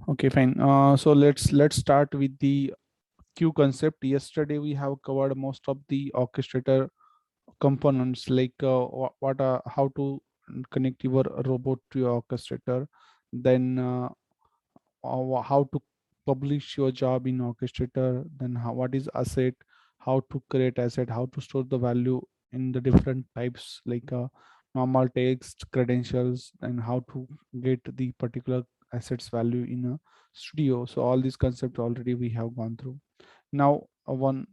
Okay, fine. So let's start with the queue concept. Yesterday we have covered most of the orchestrator components, like how to connect your robot to your orchestrator, then how to publish your job in orchestrator, then what is asset, how to create asset, how to store the value in the different types, like normal text, credentials, and how to get the particular assets value in a studio. So all these concepts already we have gone through. Now one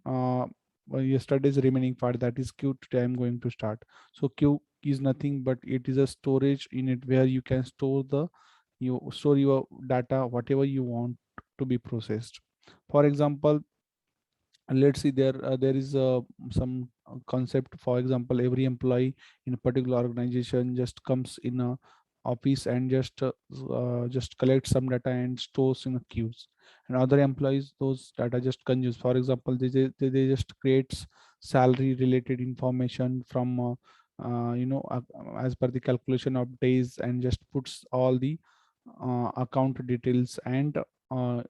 yesterday's remaining part, that is queue. Today I'm going to start. So queue is nothing but it is a storage unit where you can store your data, whatever you want to be processed. For example, let's see, there is some concept. For example, every employee in a particular organization just comes in a office and just collects some data and stores in a queues, and other employees those data just consumes. For example, they just creates salary related information from as per the calculation of days, and just puts all the account details and uh,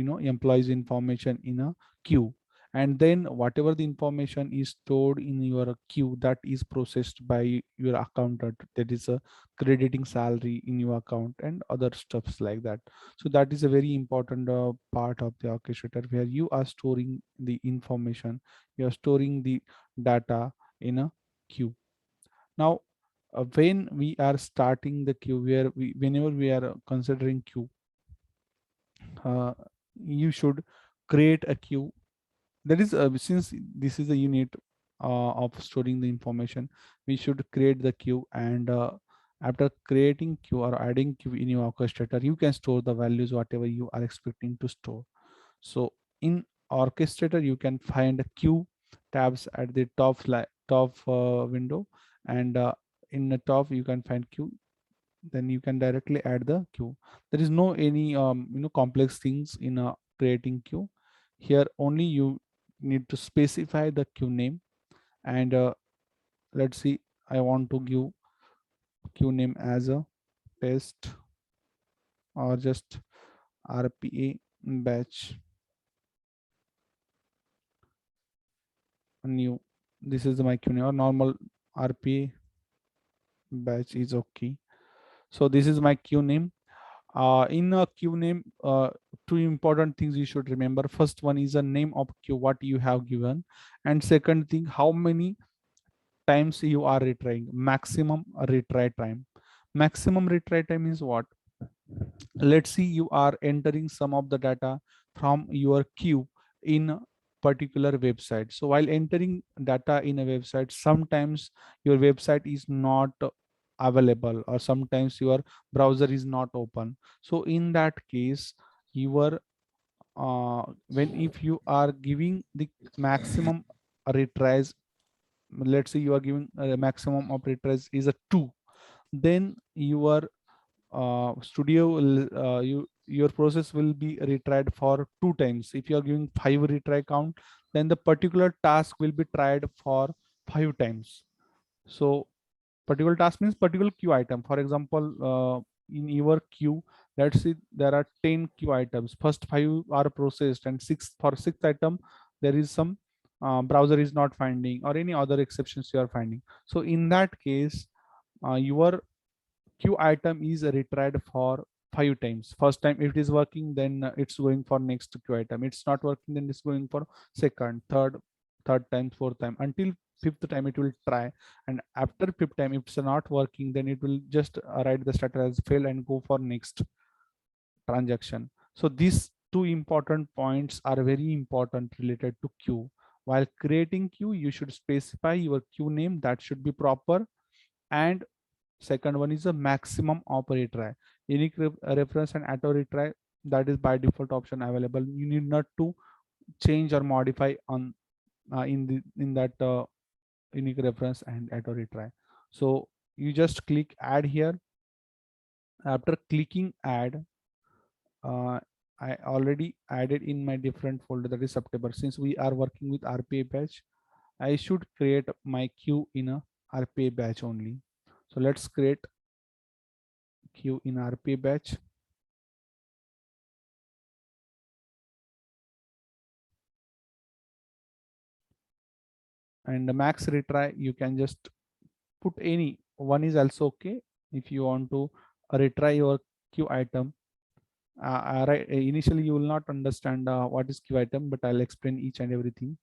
employees information in a queue. And then whatever the information is stored in your queue, that is processed by your accountant, that is crediting salary in your account and other stuffs like that. So that is a very important part of the orchestrator, where you are storing the information, you are storing the data in a queue. Now when we are starting the queue, whenever we are considering queue, uh, you should create a queue. That is, since this is a unit of storing the information, we should create the queue. And after creating queue or adding queue in your orchestrator, you can store the values whatever you are expecting to store. So in orchestrator you can find queue tabs at the top window, and in the top you can find queue. Then you can directly add the queue. There is no any complex things in creating queue. Here only you need to specify the queue name. And let's see, I want to give queue name as a test, or just RPA batch new. This is my queue name, or normal RPA batch is okay. So this is my queue name. In a queue name, two important things you should remember. First one is a name of queue, what you have given. And second thing, how many times you are retrying, maximum retry time. Maximum retry time is what? Let's see, you are entering some of the data from your queue in a particular website. So while entering data in a website, sometimes your website is not available, or sometimes your browser is not open. So in that case, your when if you are giving the maximum retries, let's say you are giving a maximum of retries is a 2, then your studio will your process will be retried for 2 times. If you are giving 5 retry count, then the particular task will be tried for 5 times. So particular task means particular queue item. For example, in your queue, let's see, there are 10 queue items. First 5 are processed, and sixth item there is some browser is not finding, or any other exceptions you are finding. So in that case, your queue item is retried for 5 times. First time if it is working, then it's going for next queue item. It's not working, then it's going for second, third time, fourth time, until fifth time it will try. And after fifth time, if it's not working, then it will just write the status as failed and go for next transaction. So these two important points are very important related to queue. While creating queue, you should specify your queue name, that should be proper. And second one is a maximum of retry. Unique reference and auto retry, that is by default option available. You need not to change or modify on in that unique reference and auto retry. So you just click add here. After clicking add, uh, I already added in my different folder, that is September. Since we are working with RPA batch, I should create my queue in a RPA batch only. So let's create queue in RPA batch. and the max retry you can just put any one is also okay. If you want to retry your queue item, right, initially you will not understand what is queue item, but I'll explain each and everything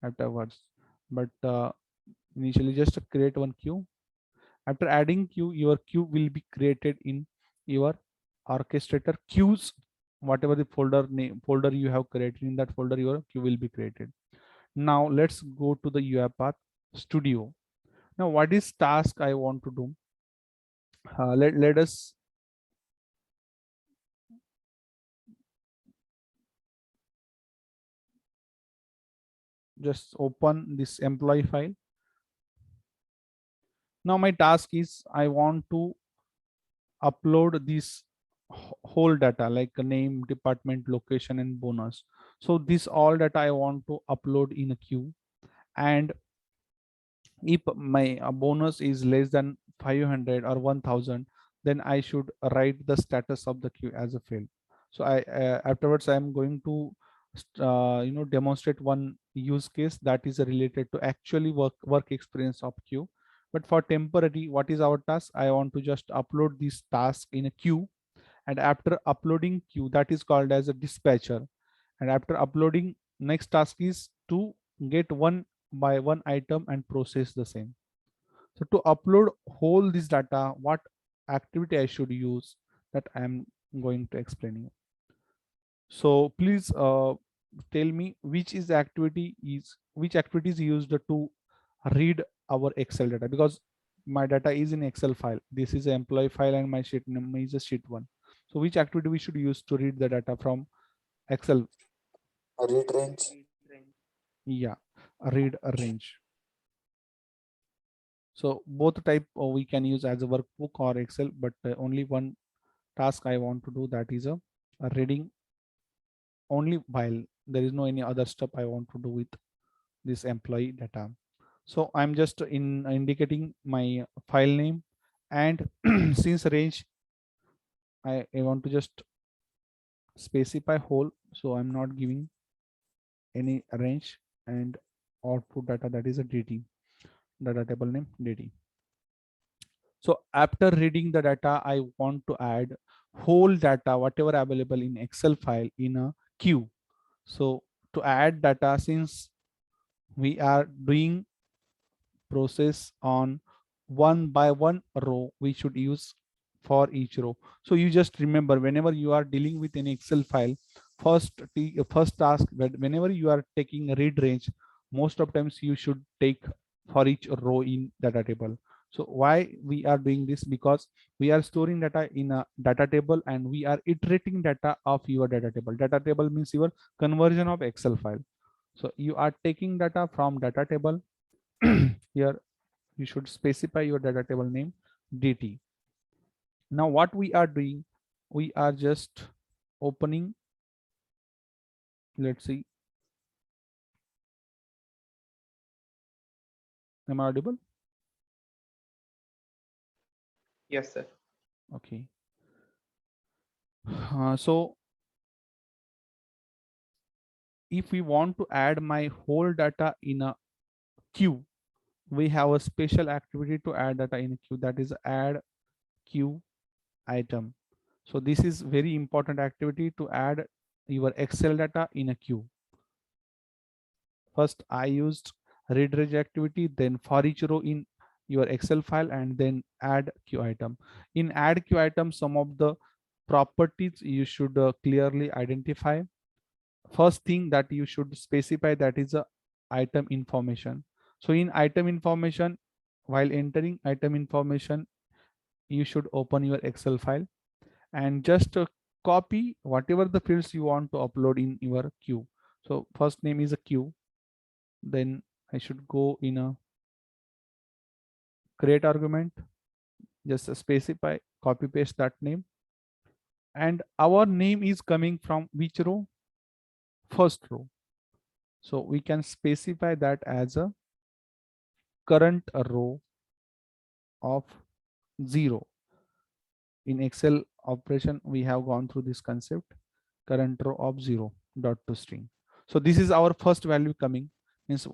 afterwards. But initially just create one queue. After adding queue, your queue will be created in your orchestrator queues. Whatever the folder you have created, in that folder your queue will be created. Now let's go to the UiPath Studio. Now what is task I want to do? Let us just open this employee file. Now my task is I want to upload this whole data like a name, department, location, and bonus. So this all data I want to upload in a queue. And if my bonus is less than 500 or 1000, then I should write the status of the queue as a failed. So I afterwards I am going to demonstrate one use case that is related to actually work experience of queue. But for temporary, what is our task? I want to just upload this task in a queue, and after uploading queue, that is called as a dispatcher. And after uploading, next task is to get one by one item and process the same. So to upload whole this data, what activity I should use, that I am going to explain you. So please tell me which activities used to read our Excel data, because my data is in Excel file. This is an employee file and my sheet number is a sheet one. So which activity we should use to read the data from Excel? Read range. Yeah, read a range. So both type we can use as a workbook or Excel, but only one task I want to do, that is a reading only, while there is no any other step I want to do with this employee data. So I'm just indicating my file name, and since range I want to just specify whole, so I'm not giving any range, and output data, that is a DT, data table name DT. So after reading the data, I want to add whole data, whatever available in Excel file, in a queue. So to add data, since we are doing process on one by one row, we should use for each row. So you just remember, whenever you are dealing with an Excel file, first task, whenever you are taking a read range, most of times you should take for each row in data table. So why we are doing this? Because we are storing data in a data table and we are iterating data of your data table. Data table means your conversion of Excel file. So you are taking data from data table. Here you should specify your data table name DT. Now what we are doing, we are just opening, let's see, am I audible? Yes, sir. Okay. So if we want to add my whole data in a queue, we have a special activity to add data in a queue, that is add queue item. So this is very important activity to add your Excel data in a queue. First I used read range activity, then for each row in your Excel file, and then add queue item. In add queue item, some of the properties you should clearly identify. First thing that you should specify, that is a item information. So in item information, while entering item information, you should open your Excel file and just copy whatever the fields you want to upload in your queue. So first name is a queue, then I should go in a create argument, just specify, copy paste that name, and our name is coming from which row? First row. So we can specify that as a current row of 0. In Excel operation we have gone through this concept, current row of 0 dot to string. So this is our first value coming, means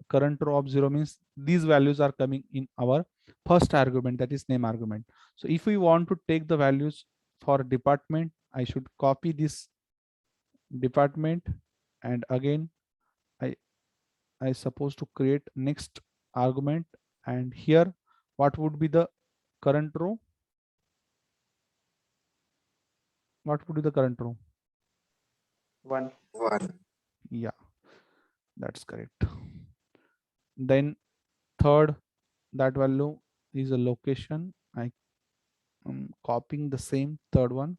current row of 0 means these values are coming in our first argument, that is name argument. So if we want to take the values for department, I should copy this department, and again I I suppose to create next argument, and here what would be the current row? What would be the current row? 1. 1. Yeah, that's correct. Then third, that value is a location. I am copying the same third one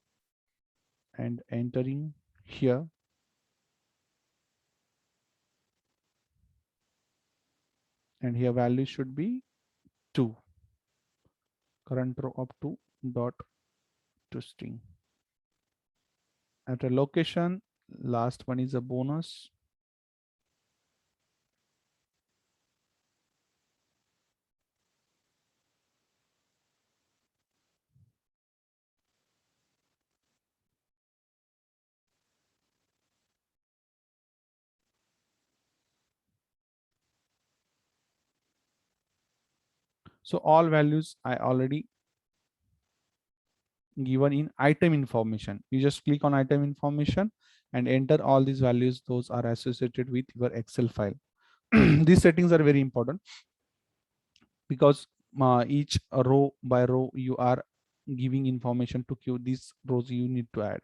and entering here, and here value should be 2, current row of 2 dot to string. After location, last one is a bonus. So all values I already given in item information. You just click on item information and enter all these values. Those are associated with your Excel file. These settings are very important because each row by row you are giving information to queue. These rows you need to add.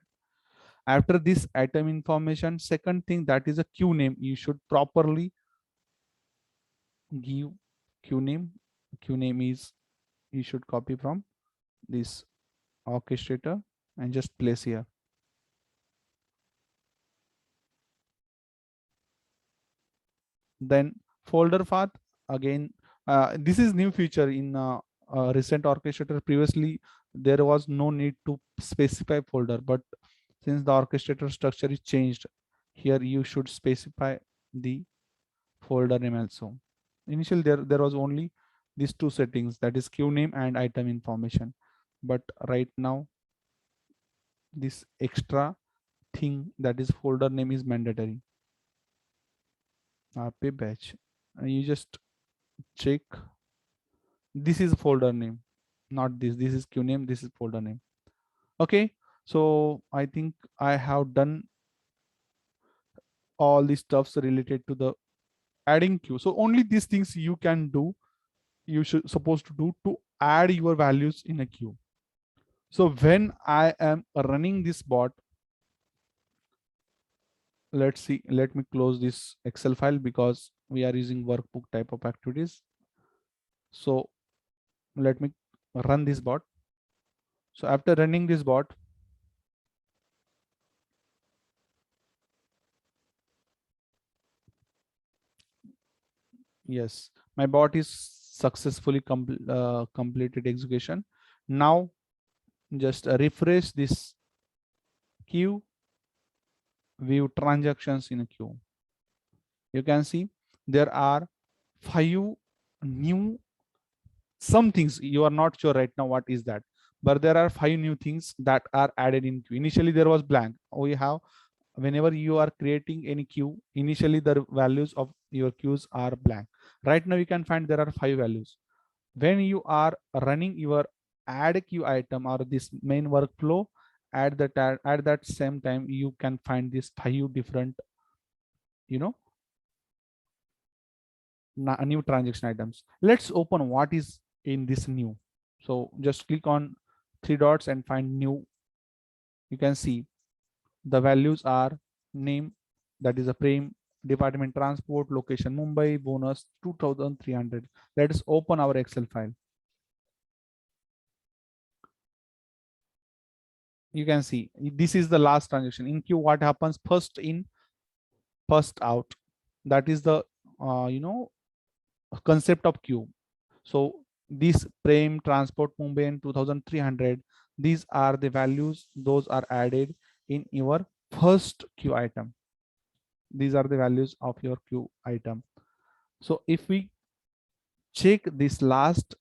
After this item information, second thing, that is a queue name. You should properly give queue name. Queue name is, you should copy from this orchestrator and just place here. Then folder path, again this is new feature in recent orchestrator. Previously there was no need to specify folder, but since the orchestrator structure is changed, here you should specify the folder name also. Initially there was only these two settings, that is queue name and item information, but right now this extra thing, that is folder name, is mandatory. Pay batch, you just check, this is folder name, not this is queue name, this is folder name. Okay, so I think I have done all the stuffs related to the adding queue. So only these things you can do, you should supposed to do to add your values in a queue. So when I am running this bot, let's see, let me close this Excel file because we are using workbook type of activities. So let me run this bot. So after running this bot, yes, my bot is successfully completed execution. Now just refresh this queue, view transactions in a queue. You can see there are 5 new, some things you are not sure right now what is that, but there are 5 new things that are added in queue. Initially there was blank. We have, whenever you are creating any queue, initially the values of your queues are blank. Right now you can find there are 5 values. When you are running your add queue item or this main workflow, at that same time you can find these 5 different, you know, new transaction items. Let's open what is in this new. So just click on 3 dots and find new. You can see the values are name, that is a frame, department transport, location Mumbai, bonus 2300. Let us open our Excel file. You can see this is the last transaction in queue. What happens? First in, first out. That is the concept of queue. So this frame transport Mumbai and 2300, these are the values, those are added in your first queue item. These are the values of your queue item. So if we check this last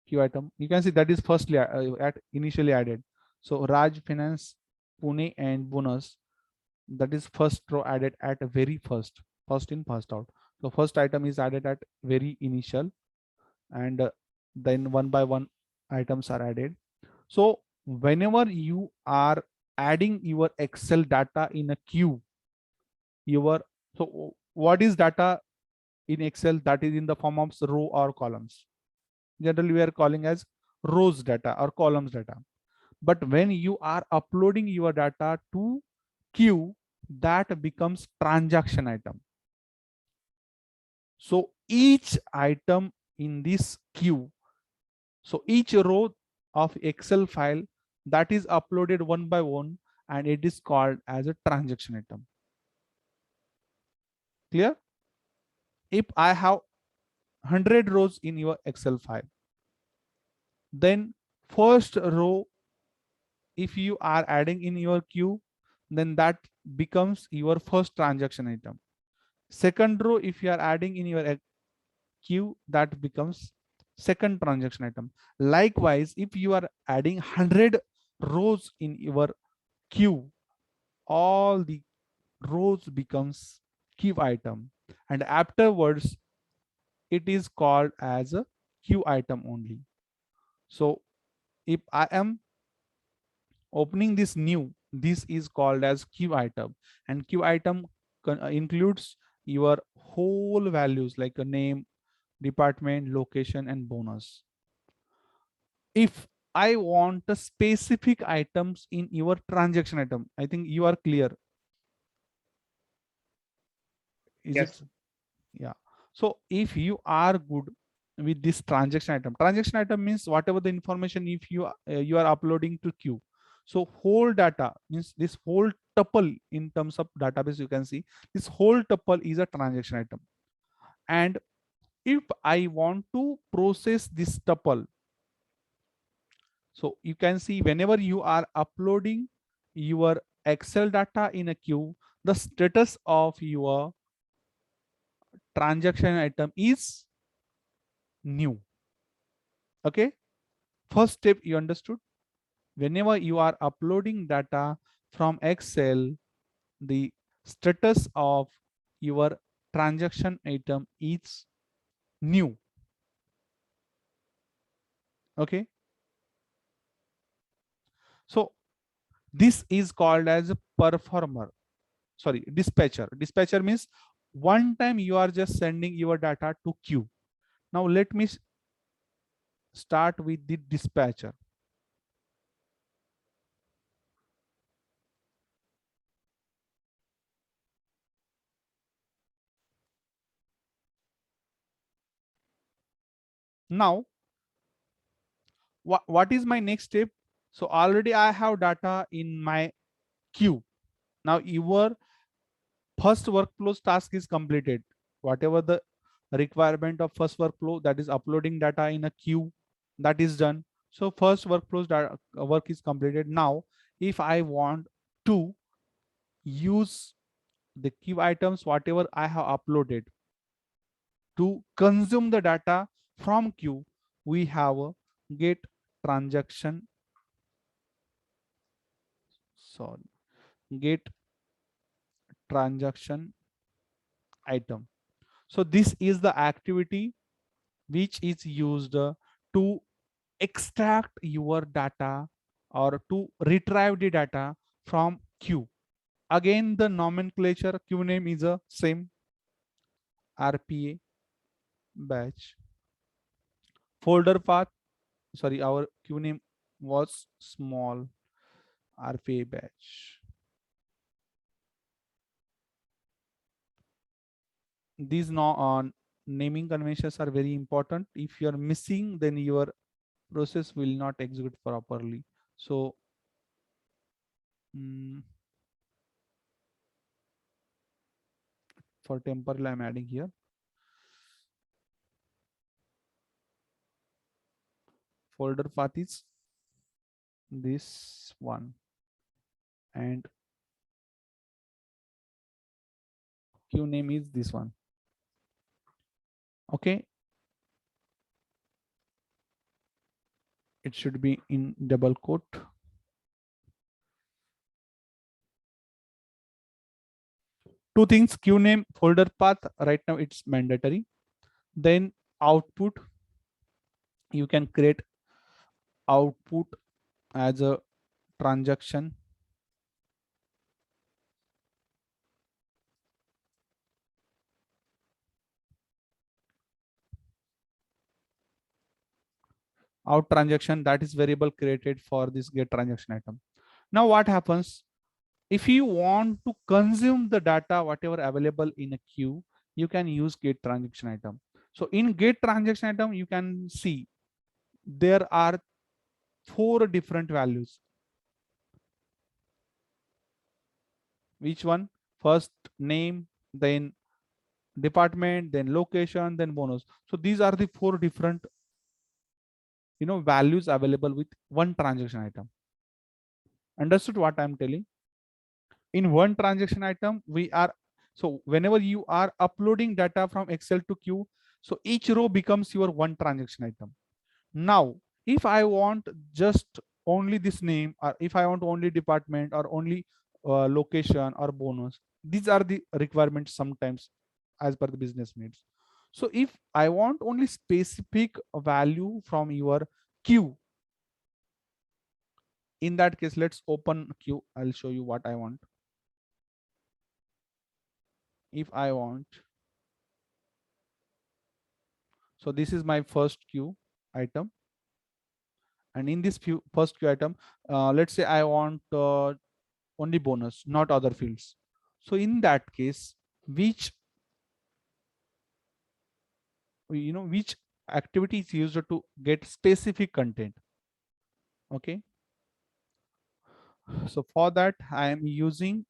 queue item, you can see that is firstly initially added. So Raj Finance Pune and bonus, that is first row added at a very first in first out. So first item is added at very initial, and then one by one items are added. So whenever you are adding your Excel data in a queue, your so what is data in Excel? That is in the form of row or columns. Generally, we are calling as rows data or columns data. But when you are uploading your data to queue, that becomes transaction item. So each item in this queue, so each row of Excel file, that is uploaded one by one, and it is called as a transaction item. Clear? If I have 100 rows in your Excel file, then first row, if you are adding in your queue, then that becomes your first transaction item. Second row, if you are adding in your queue, that becomes second transaction item. Likewise, if you are adding 100 rows in your queue, all the rows becomes queue item, and afterwards it is called as a queue item only. So if I am opening this new, this is called as queue item, and queue item includes your whole values like a name, department, location, and bonus. If I want the specific items in your transaction item, I think you are clear. Is Yes. it? Yeah. So if you are good with this transaction item means whatever the information, if you are uploading to queue, so whole data means this whole tuple in terms of database, you can see this whole tuple is a transaction item. And if I want to process this tuple, so you can see whenever you are uploading your Excel data in a queue, the status of your transaction item is new. Okay. First step you understood. Whenever you are uploading data from Excel, the status of your transaction item is new. Okay. So this is called as a performer. Sorry, dispatcher. Dispatcher means one time you are just sending your data to queue. Now let me start with the dispatcher. Now, what is my next step? So already I have data in my queue. Now your first workflow task is completed. Whatever the requirement of first workflow, that is uploading data in a queue, that is done. So first work is completed. Now, if I want to use the queue items, whatever I have uploaded, to consume the data from queue, we have a get transaction, sorry, get transaction item. So this is the activity which is used to extract your data or to retrieve the data from queue. Again, the nomenclature queue name is a same, RPA batch. Folder path, sorry, our queue name was small, RPA batch. These naming conventions are very important. If you are missing, then your process will not execute properly. So for temporal, I'm adding here folder path is this one, and queue name is this one. Okay, it should be in double quote. Two things: queue name, folder path. Right now it's mandatory. Then output, you can create output as a transaction. Out transaction, that is variable created for this get transaction item. Now what happens if you want to consume the data whatever available in a queue? You can use get transaction item. So in get transaction item, you can see there are 4 different values. Which one? First name, then department, then location, then bonus. So these are the 4 different values available with one transaction item. Understood what I'm telling? In one transaction item, we are, so whenever you are uploading data from Excel to queue, so each row becomes your one transaction item. Now if I want just only this name, or if I want only department, or only location or bonus, these are the requirements sometimes as per the business needs. So if I want only specific value from your queue, in that case, let's open queue. I'll show you what I want. If I want, so this is my first queue item, and in this first queue item, let's say I want only bonus, not other fields. So in that case, which which activity is used to get specific content? Okay, so for that I am using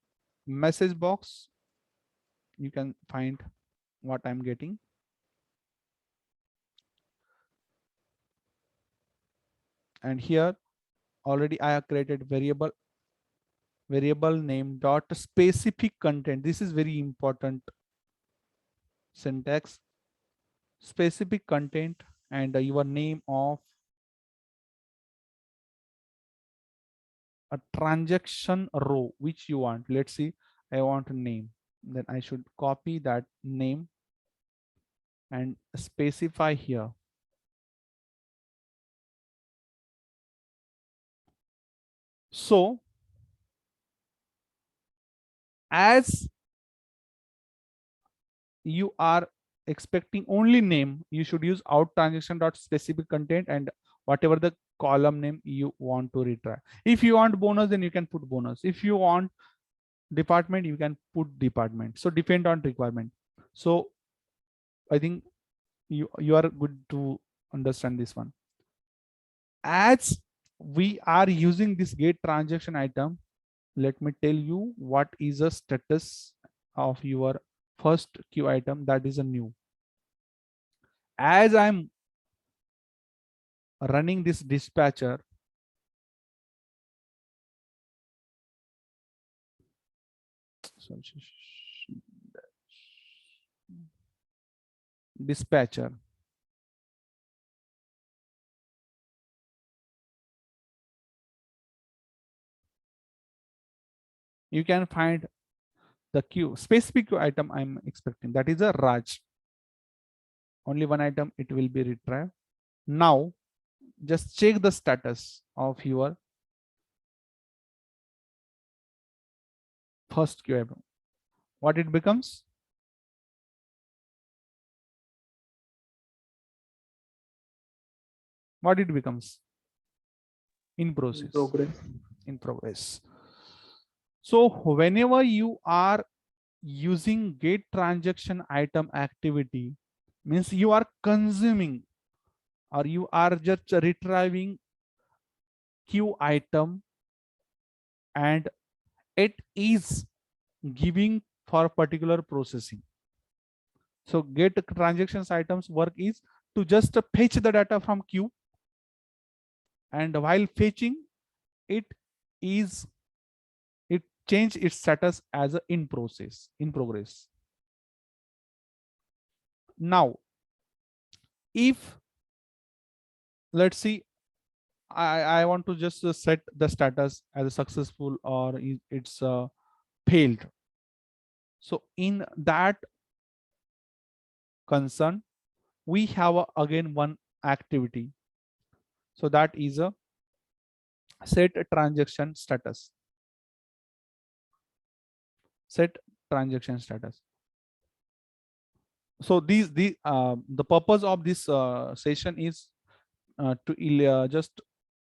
message box. You can find what I'm getting. And here already I have created variable name dot specific content. This is very important syntax. Specific content, and your name of a transaction row which you want. Let's see, I want a name. Then I should copy that name and specify here. So as you are expecting only name, you should use out transaction dot specific content and whatever the column name you want to retry. If you want bonus, then you can put bonus. If you want department, you can put department. So depend on requirement. So I think you are good to understand this one. As we are using this get transaction item, let me tell you what is the status of your first queue item, that is a new. As I'm running this dispatcher, dispatcher, you can find the queue specific queue item I'm expecting, that is a Raj. Only one item it will be retrieved. Now just check the status of your first queue item. What it becomes? What it becomes? In process. Progress. In progress. So whenever you are using get transaction item activity, means you are consuming or you are just retrieving queue item, and it is giving for particular processing. So get transactions items work is to just fetch the data from queue, and while fetching it is, it change its status as a in process, in progress. Now if let's see, I want to just set the status as a successful or it's failed. So in that concern, we have again one activity. So that is a set transaction status. Set transaction status. So the purpose of this session is just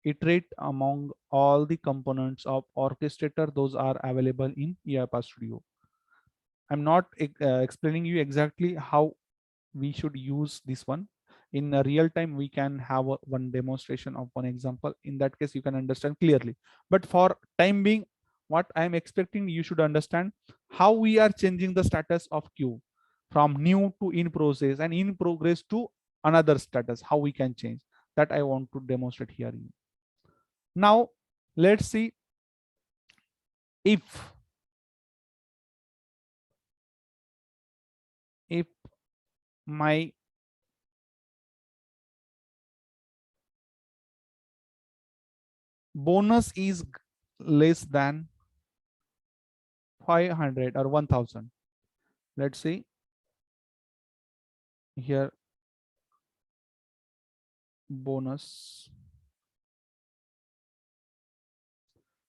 iterate among all the components of Orchestrator. Those are available in EIPA Studio. I'm not explaining you exactly how we should use this one. In a real time, we can have one demonstration of one example. In that case, you can understand clearly. But for time being, what I'm expecting you should understand how we are changing the status of queue from new to in process and in progress to another status, how we can change that. I want to demonstrate here. Now, let's see if if my bonus is less than 500 or 1000. Let's see here, bonus.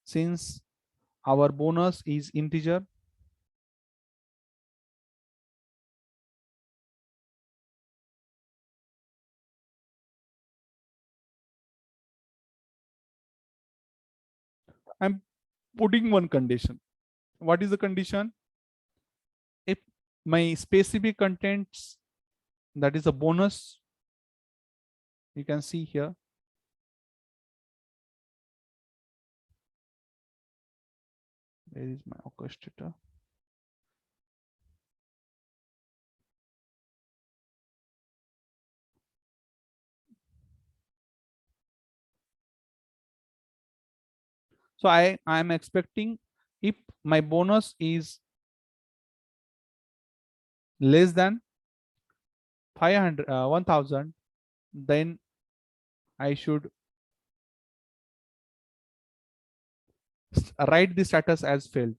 Since our bonus is integer, I'm putting one condition. What is the condition? If my specific contents, that is a bonus, you can see here, where is my orchestrator? So I am expecting if my bonus is less than 500 1000, then I should write the status as failed.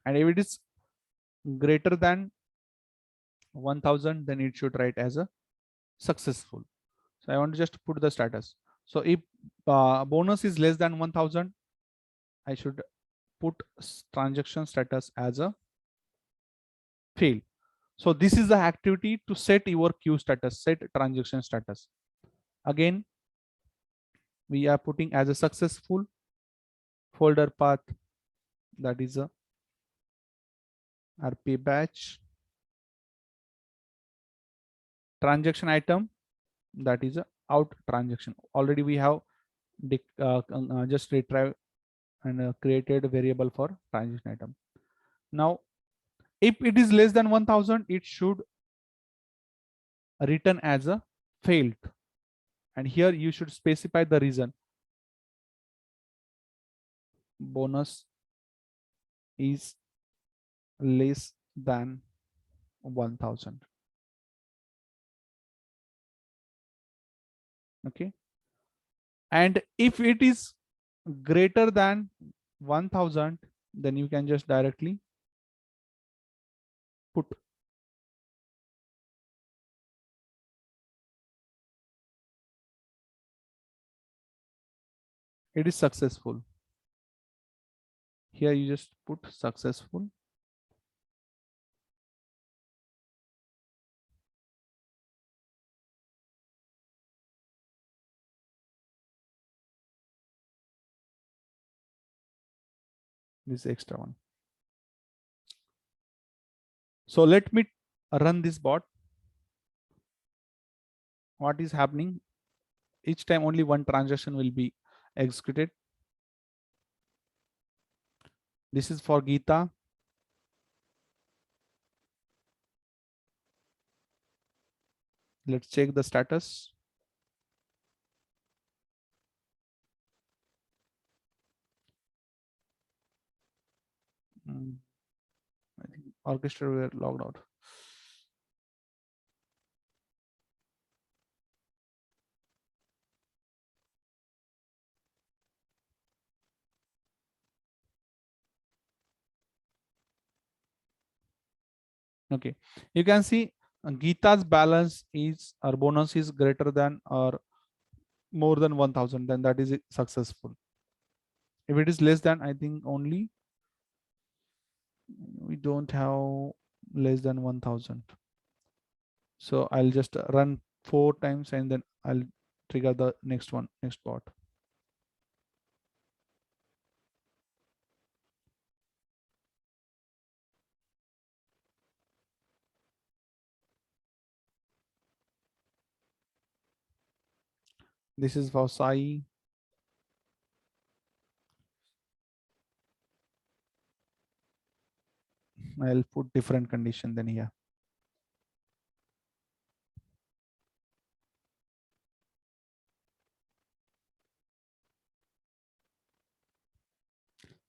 And if it is greater than 1000, then it should write as a successful. So I want to just put the status. So if bonus is less than 1000, I should put transaction status as a fail. So this is the activity to set your queue status, set transaction status. Again, we are putting as a successful folder path, that is a RP batch, transaction item, that is a out transaction. Already we have just retrieve and created a variable for transaction item. Now, if it is less than 1000, it should return as a failed. And here you should specify the reason. Bonus is less than 1000. Okay. And if it is greater than 1000, then you can just directly put it is successful. Here you just put successful. This extra one. So let me run this bot. What is happening? Each time only one transaction will be executed. This is for Geeta. Let's check the status. I think orchestra were logged out. Okay, you can see Gita's balance is or bonus is greater than or more than 1000, then that is successful. If it is less than, I think only we don't have less than 1000. So I'll just run 4 times and then I'll trigger the next bot. This is for Sai. I'll put different condition than here.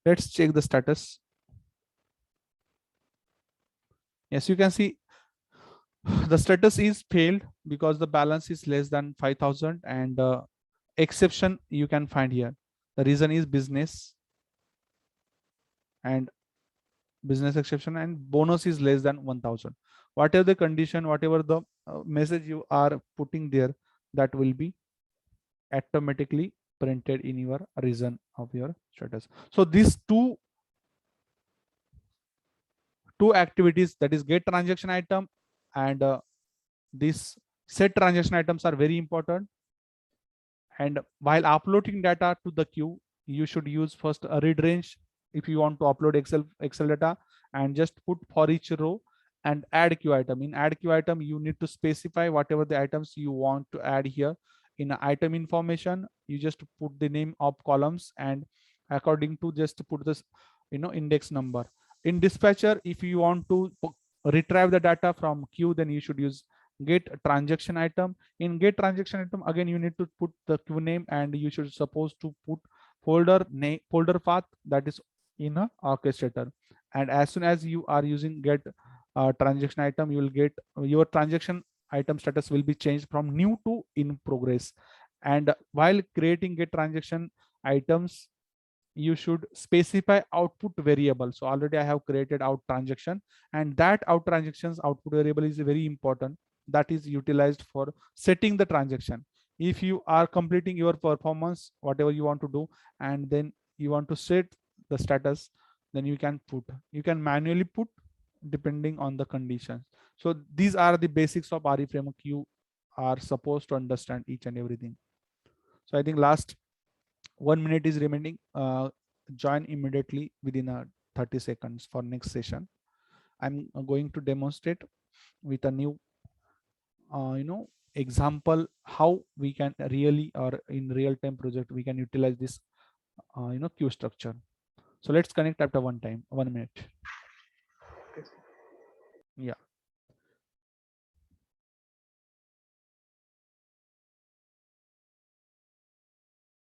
Let's check the status. Yes, you can see the status is failed because the balance is less than 5000, and exception you can find here. The reason is business and business exception, and bonus is less than 1000. Whatever the condition, whatever the message you are putting there, that will be automatically printed in your reason of your status. So these two activities, that is get transaction item and this set transaction items, are very important. And while uploading data to the queue, you should use first a read range if you want to upload excel data, and just put for each row and add queue item. In add queue item, you need to specify whatever the items you want to add here. In item information, you just put the name of columns, and according to just put this index number. In dispatcher, if you want to retrieve the data from queue, then you should use get transaction item. In get transaction item, again you need to put the queue name, and you should supposed to put folder name, folder path, that is in a orchestrator. And as soon as you are using get transaction item, you will get your transaction item status will be changed from new to in progress. And while creating get transaction items, you should specify output variable. So already I have created out transaction, and that out transactions output variable is very important. That is utilized for setting the transaction. If you are completing your performance, whatever you want to do, and then you want to set the status, then you can manually put depending on the conditions. So these are the basics of RE framework. You are supposed to understand each and everything. So I think last 1 minute is remaining. Join immediately within 30 seconds for next session. I'm going to demonstrate with a new example how we can really, or in real time project, we can utilize this queue structure. So let's connect after 1 minute. Okay. Yeah.